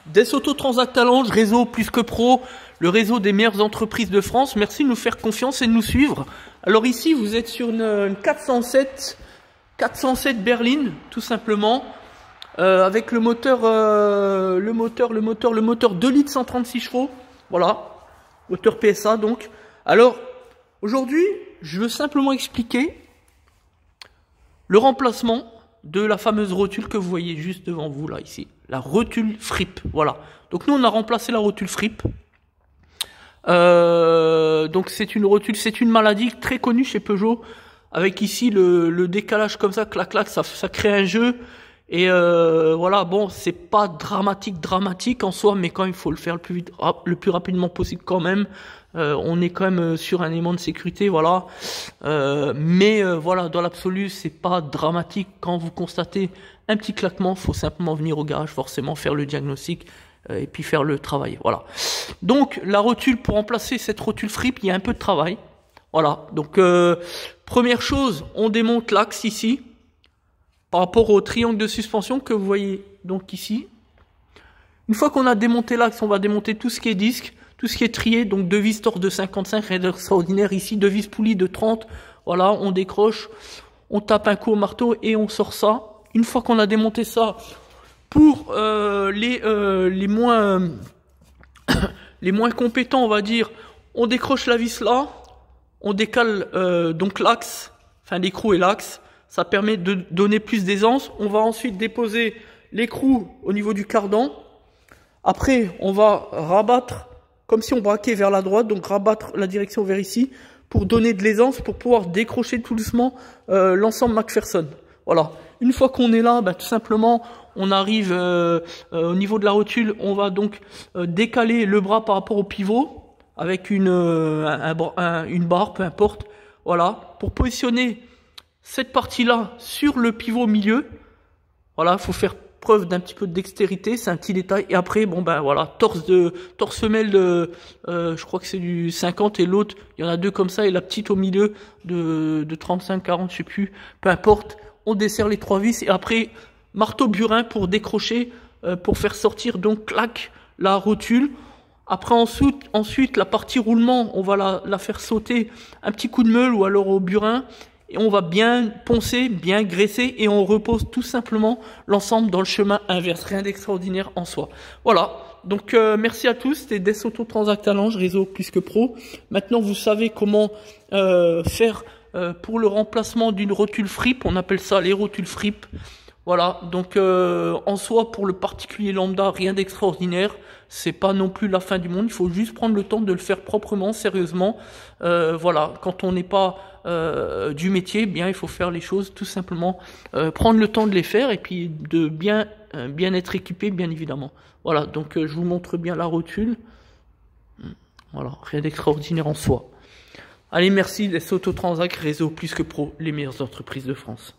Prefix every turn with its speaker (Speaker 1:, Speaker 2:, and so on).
Speaker 1: Desauto Transact Talange, réseau plus que pro, le réseau des meilleures entreprises de France. Merci de nous faire confiance et de nous suivre. Alors ici, vous êtes sur une 407 berline, tout simplement, avec le moteur 2 litres 136 chevaux. Voilà, moteur PSA donc. Alors, aujourd'hui, je veux simplement expliquer le remplacement de la fameuse rotule que vous voyez juste devant vous là ici, la rotule Fripp. Voilà. Donc nous on a remplacé la rotule Fripp. Donc c'est une rotule, c'est une maladie très connue chez Peugeot, avec ici le décalage comme ça, clac clac, ça crée un jeu. Et voilà, bon, c'est pas dramatique en soi, mais quand il faut le faire le plus rapidement possible quand même. On est quand même sur un élément de sécurité, voilà. Mais voilà, dans l'absolu, c'est pas dramatique. Quand vous constatez un petit claquement, faut simplement venir au garage, forcément faire le diagnostic et puis faire le travail, voilà. Donc la rotule, pour remplacer cette rotule Fripp, il y a un peu de travail, voilà. Donc première chose, on démonte l'axe ici, par rapport au triangle de suspension que vous voyez donc ici. Une fois qu'on a démonté l'axe, on va démonter tout ce qui est disque, tout ce qui est trié, donc deux vis torse de 55, rien d'extraordinaire ici, deux vis poulies de 30, voilà, on décroche, on tape un coup au marteau et on sort ça. Une fois qu'on a démonté ça, pour les moins compétents, on va dire, on décroche la vis là, on décale donc l'axe, enfin l'écrou et l'axe. Ça permet de donner plus d'aisance. On va ensuite déposer l'écrou au niveau du cardan. Après, on va rabattre, comme si on braquait vers la droite, donc rabattre la direction vers ici, pour donner de l'aisance, pour pouvoir décrocher tout doucement l'ensemble McPherson. Voilà. Une fois qu'on est là, tout simplement, on arrive au niveau de la rotule. On va donc décaler le bras par rapport au pivot, avec une barre, peu importe. Voilà. Pour positionner cette partie-là sur le pivot au milieu, voilà, faut faire preuve d'un petit peu de dextérité, c'est un petit détail. Et après, bon voilà, torse femelle de, je crois que c'est du 50 et l'autre, il y en a deux comme ça et la petite au milieu de 35, 40, je sais plus, peu importe. On desserre les trois vis et après marteau burin pour décrocher, pour faire sortir donc clac la rotule. Après ensuite la partie roulement, on va la faire sauter un petit coup de meule ou alors au burin. Et on va bien poncer, bien graisser et on repose tout simplement l'ensemble dans le chemin inverse. Rien d'extraordinaire en soi. Voilà. Donc merci à tous. C'était Desauto Transact Talange, réseau plus que pro. Maintenant vous savez comment faire pour le remplacement d'une rotule Fripp. On appelle ça les rotules Fripp. Voilà, donc en soi pour le particulier lambda, rien d'extraordinaire, c'est pas non plus la fin du monde, il faut juste prendre le temps de le faire proprement, sérieusement. Voilà, quand on n'est pas du métier, bien il faut faire les choses tout simplement, prendre le temps de les faire et puis de bien être équipé, bien évidemment. Voilà, donc je vous montre bien la rotule. Voilà, rien d'extraordinaire en soi. Allez, merci, Desauto Transact, réseau plus que pro, les meilleures entreprises de France.